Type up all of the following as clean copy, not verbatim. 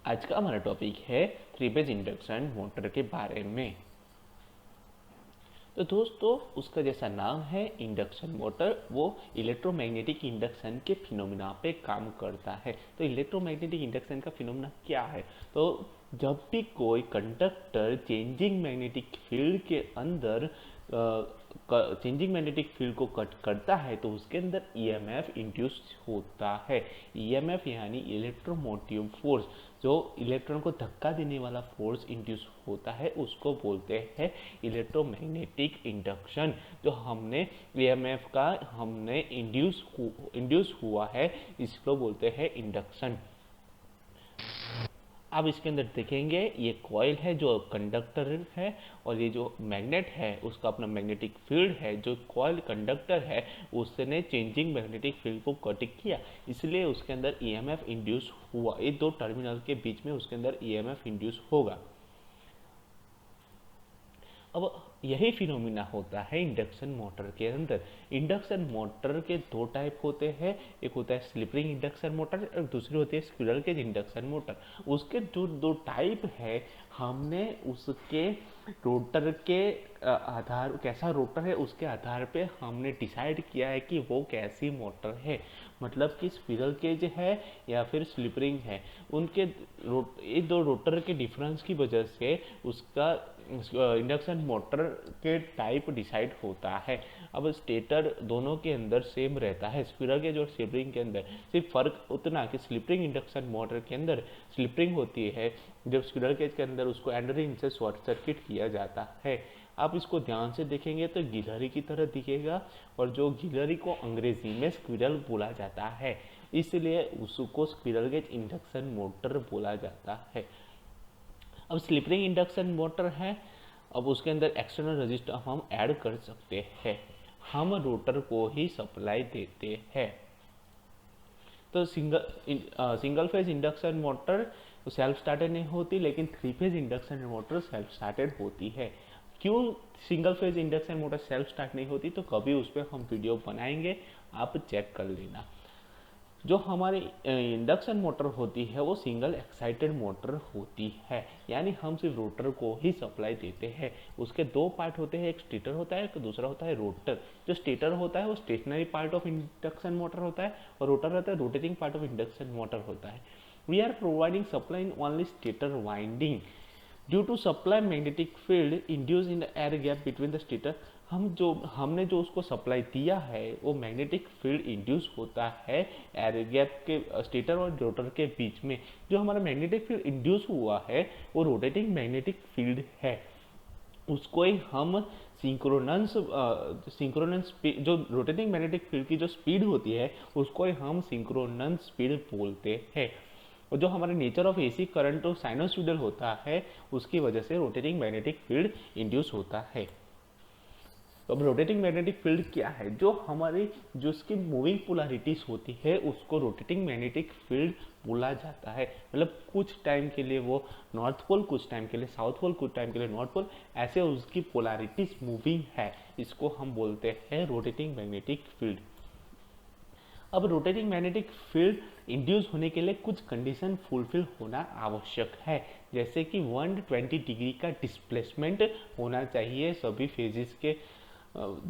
आज का हमारा टॉपिक है थ्री फेज इंडक्शन मोटर के बारे में। तो दोस्तों उसका जैसा नाम है इंडक्शन मोटर, वो इलेक्ट्रोमैग्नेटिक इंडक्शन के फिनोमिना पे काम करता है। तो इलेक्ट्रोमैग्नेटिक इंडक्शन का फिनोमिना क्या है? तो जब भी कोई कंडक्टर चेंजिंग मैग्नेटिक फील्ड के अंदर चेंजिंग मैग्नेटिक फील्ड को कट करता है तो उसके अंदर ईएमएफ इंड्यूस होता है। ईएमएफ यानी इलेक्ट्रोमोटिव फोर्स, जो इलेक्ट्रॉन को धक्का देने वाला फोर्स इंड्यूस होता है उसको बोलते हैं इलेक्ट्रोमैग्नेटिक इंडक्शन। जो हमने ईएमएफ का हमने इंड्यूस हुआ है इसको बोलते हैं इंडक्शन। अब इसके अंदर देखेंगे ये कॉइल है जो कंडक्टर है, और ये जो मैग्नेट है उसका अपना मैग्नेटिक फील्ड है। जो कॉइल कंडक्टर है उसने चेंजिंग मैग्नेटिक फील्ड को कट किया, इसलिए उसके अंदर ईएमएफ इंड्यूस हुआ। ये दो टर्मिनल के बीच में उसके अंदर ईएमएफ इंड्यूस होगा। अब यही फिनोमिना होता है इंडक्शन मोटर के अंदर। इंडक्शन मोटर के दो टाइप होते हैं, एक होता है स्लिप रिंग इंडक्शन मोटर और दूसरी होती है स्क्विरल केज इंडक्शन मोटर। उसके जो दो टाइप है हमने उसके रोटर के आधार, कैसा रोटर है उसके आधार पे हमने डिसाइड किया है कि वो कैसी मोटर है, मतलब कि स्पिरल केज है या फिर स्लिप रिंग है। उनके ये दो रोटर के डिफरेंस की वजह से उसका इंडक्शन मोटर के टाइप डिसाइड होता है। अब स्टेटर दोनों के अंदर सेम रहता है, स्पिरल केज और स्लिप रिंग के अंदर सिर्फ फर्क उतना कि स्लिप रिंग इंडक्शन मोटर के अंदर स्लिप रिंग होती है, जब स्क्विरल केज के अंदर उसको एंड रिंग से शॉर्ट सर्किट किया जाता है। आप इसको ध्यान से देखेंगे तो गिलहरी की तरह दिखेगा, और जो गिलहरी को अंग्रेजी में स्क्विरल बोला जाता है, इसलिए उसको स्क्विरल केज इंडक्शन मोटर बोला जाता है। अब स्लिप रिंग इंडक्शन मोटर है, अब उसके अंदर एक्सटर्नल रजिस्टर हम ऐड कर सकते हैं, हम रोटर को ही सप्लाई देते हैं। तो single phase induction motor self started नहीं होती, लेकिन three phase induction motor self started होती है। क्यों single phase induction motor self start नहीं होती, तो कभी उस पर हम वीडियो बनाएंगे, आप चेक कर लेना। जो हमारी इंडक्शन मोटर होती है वो सिंगल एक्साइटेड मोटर होती है, यानी हम सिर्फ रोटर को ही सप्लाई देते हैं। उसके दो पार्ट होते हैं, एक स्टेटर होता है, एक दूसरा होता है रोटर। जो स्टेटर होता है वो stationary part of induction motor होता है, और रोटर रहता है rotating part of induction motor होता है। We are providing supply in only stator winding due to supply magnetic field induce in the air gap between the stator. हमने जो उसको सप्लाई दिया है वो मैग्नेटिक फील्ड इंड्यूस होता है एयर गैप के स्टेटर और रोटर के बीच में। जो हमारा मैग्नेटिक फील्ड इंड्यूस हुआ है वो रोटेटिंग मैग्नेटिक फील्ड है, उसको ही हम सिंक्रोनस स्पीड, जो रोटेटिंग मैग्नेटिक फील्ड की जो स्पीड होती है उसको ही हम सिंक्रोनस स्पीड बोलते हैं। और जो हमारा नेचर ऑफ एसी करंट और साइनोसॉइडल होता है उसकी वजह से रोटेटिंग मैग्नेटिक फील्ड इंड्यूस होता है। तो अब रोटेटिंग मैग्नेटिक फील्ड क्या है? जो हमारी जो उसकी मूविंग पोलैरिटीज होती है उसको रोटेटिंग मैग्नेटिक फील्ड बोला जाता है। मतलब कुछ टाइम के लिए वो नॉर्थ पोल, कुछ टाइम के लिए साउथ पोल, कुछ टाइम के लिए नॉर्थ पोल, ऐसे उसकी पोलैरिटीज मूविंग है, इसको हम बोलते हैं रोटेटिंग मैग्नेटिक फील्ड। अब रोटेटिंग मैग्नेटिक फील्ड इंड्यूस होने के लिए कुछ कंडीशन फुलफिल होना आवश्यक है, जैसे कि 120 डिग्री का डिस्प्लेसमेंट होना चाहिए सभी फेजेस के।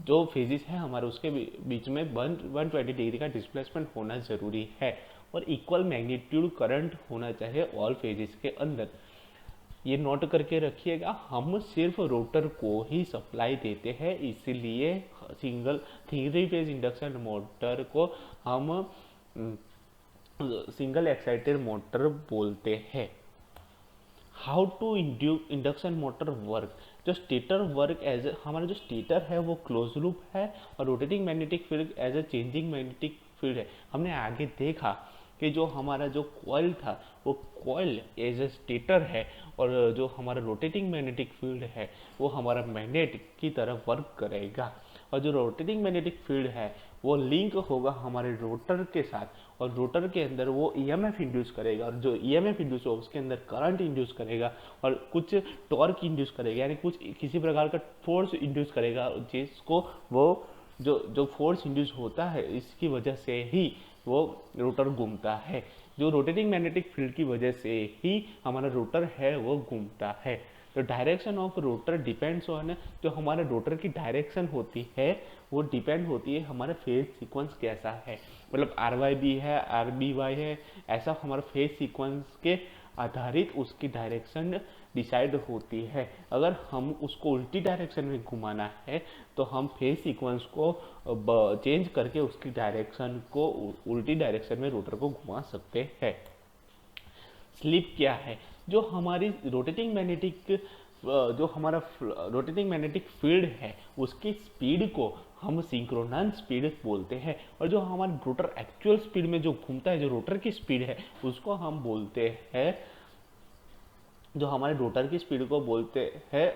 जो फेजेस हैं हमारे उसके बीच में 120 डिग्री का डिस्प्लेसमेंट होना ज़रूरी है, और इक्वल मैग्नीट्यूड करंट होना चाहिए ऑल फेजेस के अंदर। ये नोट करके रखिएगा, हम सिर्फ रोटर को ही सप्लाई देते हैं, इसलिए थ्री फेज इंडक्शन मोटर को हम सिंगल एक्साइटेड मोटर बोलते हैं। How to induction motor work? जो स्टेटर वर्क एज हमारा जो स्टेटर है वो क्लोज लूप है, और rotating magnetic field as a changing magnetic field है। हमने आगे देखा कि जो हमारा जो कॉइल था वो कॉइल एज ए स्टेटर है, और जो हमारा रोटेटिंग मैग्नेटिक फील्ड है वो हमारा मैग्नेट की तरह वर्क करेगा। और जो रोटेटिंग मैग्नेटिक फील्ड है वो लिंक होगा हमारे रोटर के साथ, और रोटर के अंदर वो ईएमएफ इंड्यूस करेगा, और जो ईएमएफ इंड्यूस होगा उसके अंदर करंट इंड्यूस करेगा और कुछ टॉर्क इंड्यूस करेगा, यानी कुछ किसी प्रकार का फोर्स इंड्यूस करेगा, जिसको वो जो फोर्स इंड्यूस होता है इसकी वजह से ही वो रोटर घूमता है। जो रोटेटिंग मैग्नेटिक फील्ड की वजह से ही हमारा रोटर है वो घूमता है। तो direction of rotor depends on, जो हमारे रोटर की डायरेक्शन होती है वो डिपेंड होती है हमारा फेज सीक्वेंस कैसा है, मतलब आर वाई बी है, आर बी वाई है, ऐसा हमारा फेज सीक्वेंस के आधारित उसकी डायरेक्शन डिसाइड होती है। अगर हम उसको उल्टी डायरेक्शन में घुमाना है तो हम फेज सीक्वेंस को चेंज करके उसकी डायरेक्शन को उल्टी डायरेक्शन में रोटर को घुमा सकते हैं। स्लिप क्या है? जो हमारी रोटेटिंग मैग्नेटिक जो हमारा रोटेटिंग मैग्नेटिक फील्ड है उसकी स्पीड को हम सिंक्रोनस स्पीड बोलते हैं, और जो हमारा रोटर एक्चुअल स्पीड में जो घूमता है, जो रोटर की स्पीड है उसको हम बोलते हैं, जो हमारे रोटर की स्पीड को बोलते हैं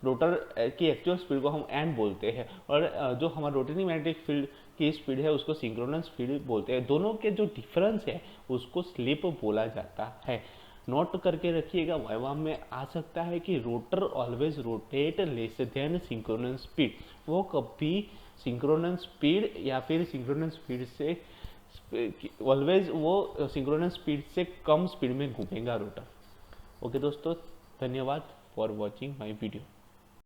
रोटर की एक्चुअल स्पीड को हम एन बोलते हैं, और जो हमारा रोटेटिंग मैग्नेटिक फील्ड की स्पीड है उसको सिंक्रोनस स्पीड बोलते हैं। दोनों के जो डिफरेंस है उसको स्लिप बोला जाता है। नोट करके रखिएगा, वाइवा में आ सकता है कि rotor always rotate less than synchronous speed, वो कभी सिंक्रोनस स्पीड या फिर सिंक्रोनस स्पीड से ऑलवेज वो सिंक्रोनस स्पीड से कम स्पीड में घूमेगा रोटर। ओके दोस्तों, धन्यवाद फॉर वॉचिंग माय वीडियो।